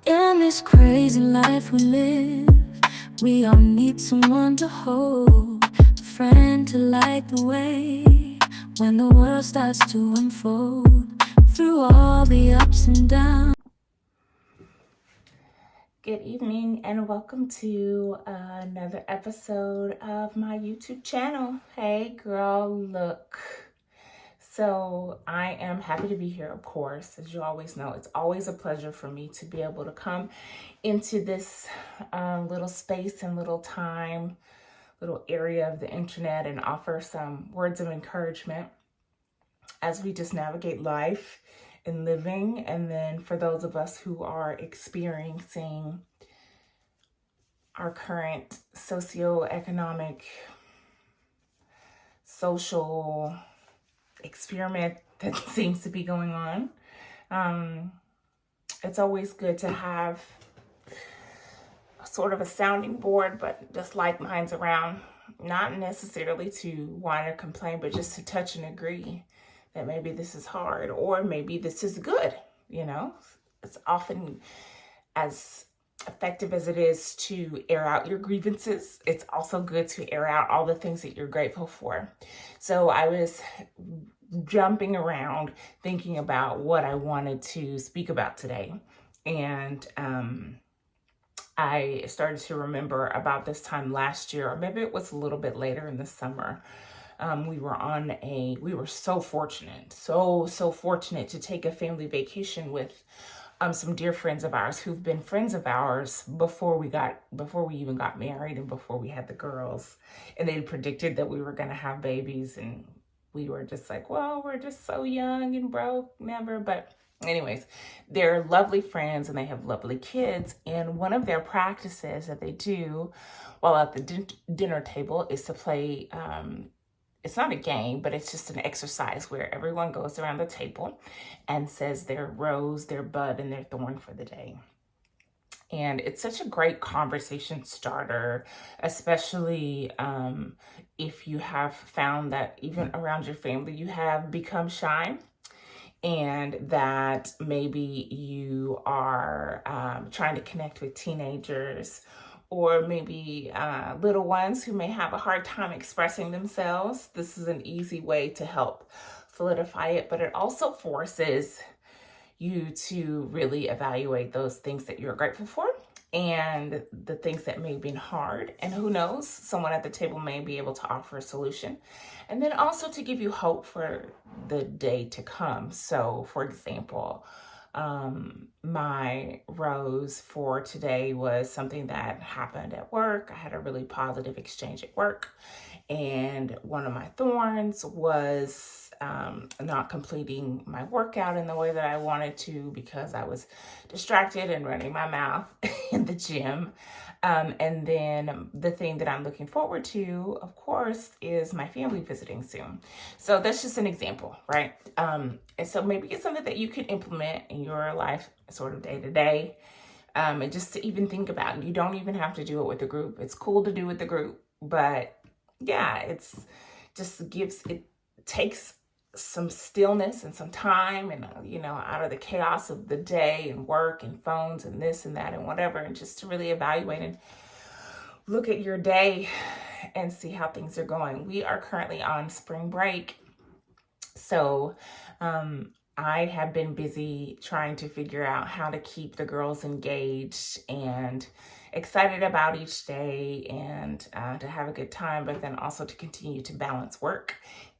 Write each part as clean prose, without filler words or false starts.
In this crazy life we live, we all need someone to hold, a friend to light the way when the world starts to unfold through all the ups and downs. Good evening and welcome to another episode of my YouTube channel. Hey girl, look. So I am happy to be here, of course. As you always know, it's always a pleasure for me to be able to come into this little space and little time, little area of the internet and offer some words of encouragement as we just navigate life and living. And then for those of us who are experiencing our current socioeconomic, social experiment that seems to be going on. It's always good to have sort of a sounding board, but just like minds around, not necessarily to whine or complain, but just to touch and agree that maybe this is hard or maybe this is good. You know, it's often as effective as it is to air out your grievances, it's also good to air out all the things that you're grateful for. So I was jumping around thinking about what I wanted to speak about today. And I started to remember about this time last year, or maybe it was a little bit later in the summer. We were so fortunate to take a family vacation with some dear friends of ours who've been friends of ours before we even got married and before we had the girls. And they predicted that we were going to have babies, and we were just like, well, we're just so young and broke, never. But anyways, they're lovely friends and they have lovely kids. And one of their practices that they do while at the dinner table is to play it's not a game, but it's just an exercise where everyone goes around the table and says their rose, their bud, and their thorn for the day. And it's such a great conversation starter, especially if you have found that even around your family, you have become shy and that maybe you are trying to connect with teenagers or maybe little ones who may have a hard time expressing themselves. This is an easy way to help solidify it, but it also forces you to really evaluate those things that you're grateful for and the things that may have been hard. And who knows, someone at the table may be able to offer a solution. And then also to give you hope for the day to come. So, for example, my rose for today was something that happened at work. I had a really positive exchange at work. And one of my thorns was not completing my workout in the way that I wanted to because I was distracted and running my mouth in the gym. And then the thing that I'm looking forward to, of course, is my family visiting soon. So that's just an example, right? And so maybe it's something that you can implement in your life sort of day to day. And just to even think about, you don't even have to do it with a group. It's cool to do with the group, but yeah, it takes some stillness and some time and out of the chaos of the day and work and phones and this and that and whatever, and just to really evaluate and look at your day and see how things are going. We are currently on spring break, so I have been busy trying to figure out how to keep the girls engaged and excited about each day and to have a good time, but then also to continue to balance work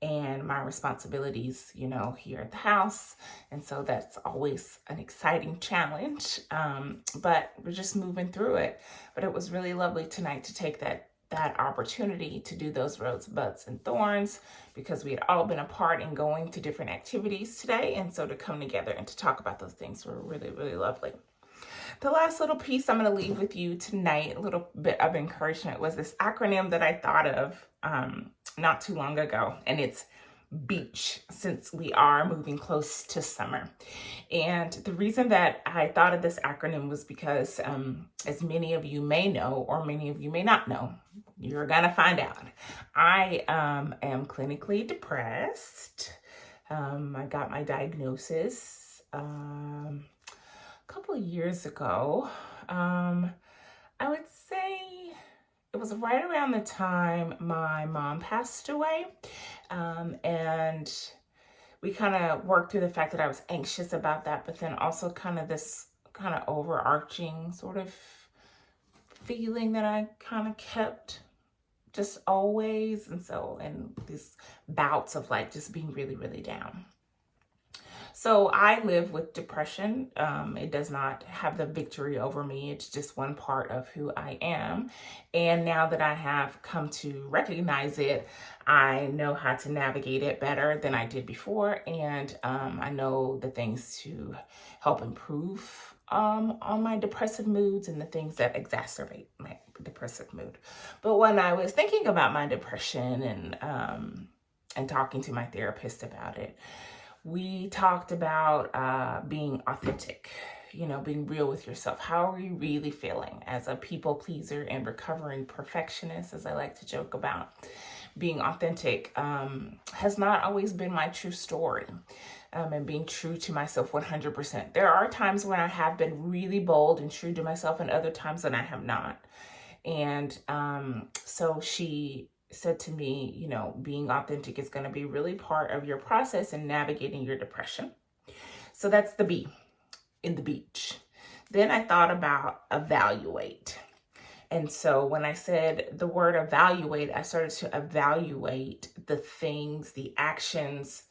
and my responsibilities, here at the house. And so that's always an exciting challenge, but we're just moving through it. But it was really lovely tonight to take that opportunity to do those rose buds and thorns, because we had all been apart and going to different activities today. And so to come together and to talk about those things were really, really lovely. The last little piece I'm going to leave with you tonight, a little bit of encouragement, was this acronym that I thought of not too long ago, and it's BEACH, since we are moving close to summer. And the reason that I thought of this acronym was because, as many of you may know, or many of you may not know, you're gonna find out, I am clinically depressed. I got my diagnosis a couple of years ago. I would say it was right around the time my mom passed away. And we kind of worked through the fact that I was anxious about that, but then also kind of this kind of overarching sort of feeling that I kind of kept just always. And these bouts of like just being really, really down. So I live with depression. It does not have the victory over me. It's just one part of who I am. And now that I have come to recognize it, I know how to navigate it better than I did before. And I know the things to help improve on my depressive moods and the things that exacerbate my depressive mood. But when I was thinking about my depression and talking to my therapist about it, we talked about being authentic, being real with yourself. How are you really feeling as a people pleaser and recovering perfectionist, as I like to joke about? Being authentic has not always been my true story, and being true to myself 100%. There are times when I have been really bold and true to myself, and other times when I have not. And so she said to me, being authentic is going to be really part of your process in navigating your depression. So that's the B in the beach. Then I thought about evaluate. And so when I said the word evaluate, I started to evaluate the things, the actions,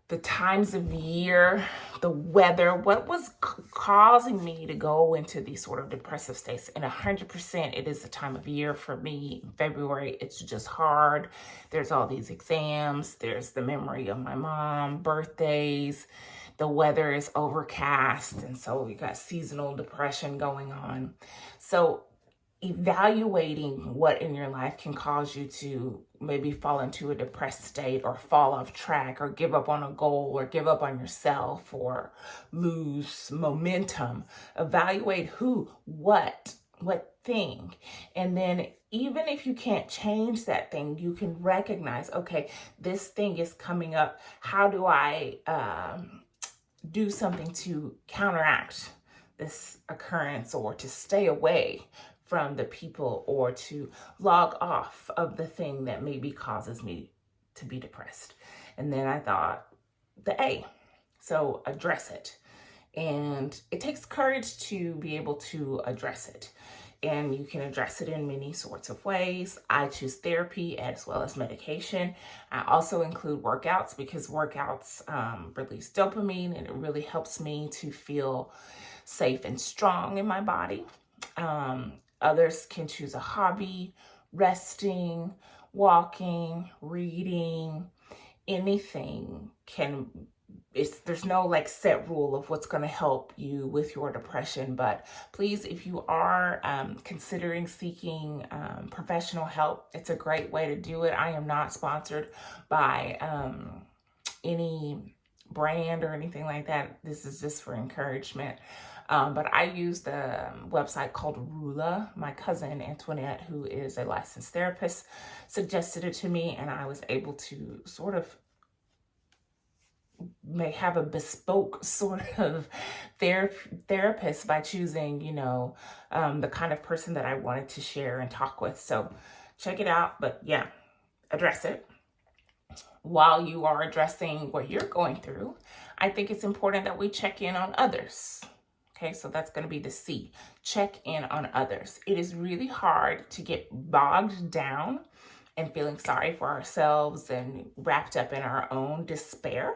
the times of year, the weather, what was causing me to go into these sort of depressive states. And 100%, it is the time of year for me. February, it's just hard. There's all these exams. There's the memory of my mom, birthdays. The weather is overcast. And so we got seasonal depression going on. So evaluating what in your life can cause you to maybe fall into a depressed state or fall off track or give up on a goal or give up on yourself or lose momentum. Evaluate who, what thing. And then even if you can't change that thing, you can recognize, okay, this thing is coming up. How do I do something to counteract this occurrence or to stay away from the people or to log off of the thing that maybe causes me to be depressed? And then I thought the A, so address it. And it takes courage to be able to address it. And you can address it in many sorts of ways. I choose therapy as well as medication. I also include workouts because workouts release dopamine and it really helps me to feel safe and strong in my body. Others can choose a hobby, resting, walking, reading, anything can. There's no like set rule of what's going to help you with your depression, but please, if you are considering seeking professional help, it's a great way to do it. I am not sponsored by any brand or anything like that. This is just for encouragement. But I use the website called Rula. My cousin Antoinette, who is a licensed therapist, suggested it to me, and I was able to sort of may have a bespoke sort of therapist by choosing, the kind of person that I wanted to share and talk with. So check it out. But yeah, address it. While you are addressing what you're going through, I think it's important that we check in on others. Okay, so that's going to be the C. Check in on others. It is really hard to get bogged down and feeling sorry for ourselves and wrapped up in our own despair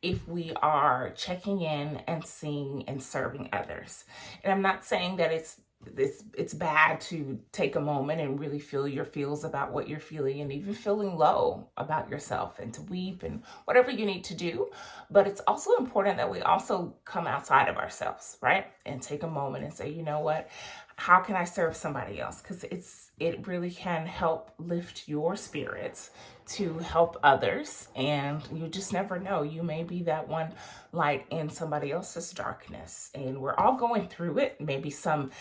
if we are checking in and seeing and serving others. And I'm not saying that it's bad to take a moment and really feel your feels about what you're feeling and even feeling low about yourself and to weep and whatever you need to do. But it's also important that we also come outside of ourselves, right? And take a moment and say, you know what? How can I serve somebody else? Because it really can help lift your spirits to help others. And you just never know. You may be that one light in somebody else's darkness. And we're all going through it. Maybe some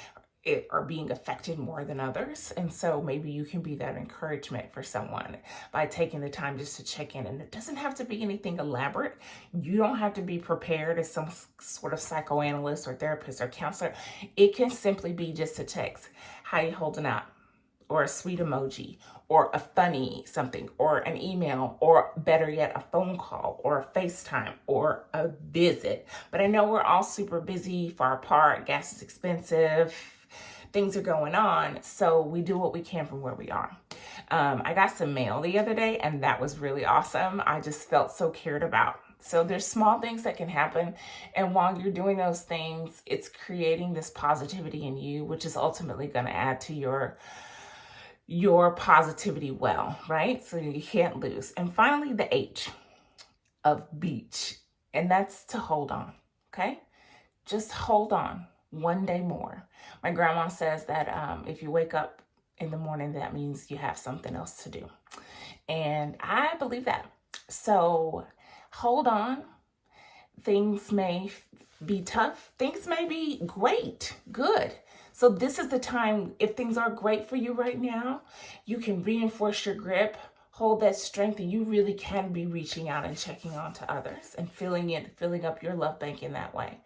are being affected more than others. And so maybe you can be that encouragement for someone by taking the time just to check in. And it doesn't have to be anything elaborate. You don't have to be prepared as some sort of psychoanalyst or therapist or counselor. It can simply be just a text. How you holding up? Or a sweet emoji, or a funny something, or an email, or better yet, a phone call, or a FaceTime, or a visit. But I know we're all super busy, far apart, gas is expensive, things are going on, so we do what we can from where we are. I got some mail the other day, and that was really awesome. I just felt so cared about. So there's small things that can happen, and while you're doing those things, it's creating this positivity in you, which is ultimately going to add to your positivity well, right? So you can't lose. And finally, the H of beach, and that's to hold on, okay? Just hold on one day more. My grandma says that if you wake up in the morning, that means you have something else to do. And I believe that. So hold on. Things may be tough. Things may be great, good. So this is the time, if things are great for you right now, you can reinforce your grip, hold that strength, and you really can be reaching out and checking on to others and filling up your love bank in that way.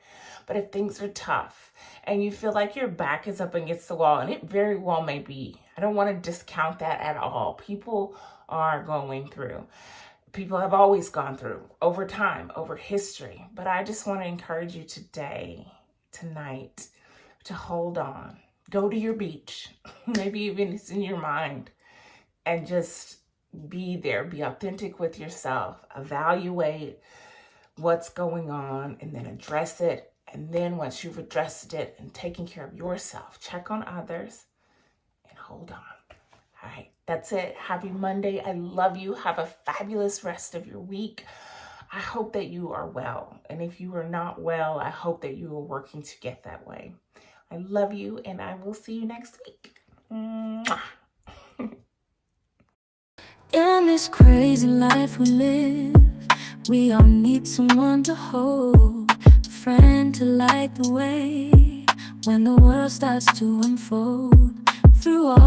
But if things are tough and you feel like your back is up against the wall, and it very well may be, I don't want to discount that at all. People are going through. People have always gone through over time, over history. But I just want to encourage you tonight, to hold on. Go to your beach, maybe even it's in your mind, and just be there. Be authentic with yourself. Evaluate what's going on and then address it. And then once you've addressed it and taken care of yourself, check on others and hold on. All right, that's it. Happy Monday. I love you. Have a fabulous rest of your week. I hope that you are well. And if you are not well, I hope that you are working to get that way. I love you, and I will see you next week. Mwah. In this crazy life we live, we all need someone to hold, a friend to light the way when the world starts to unfold. Through all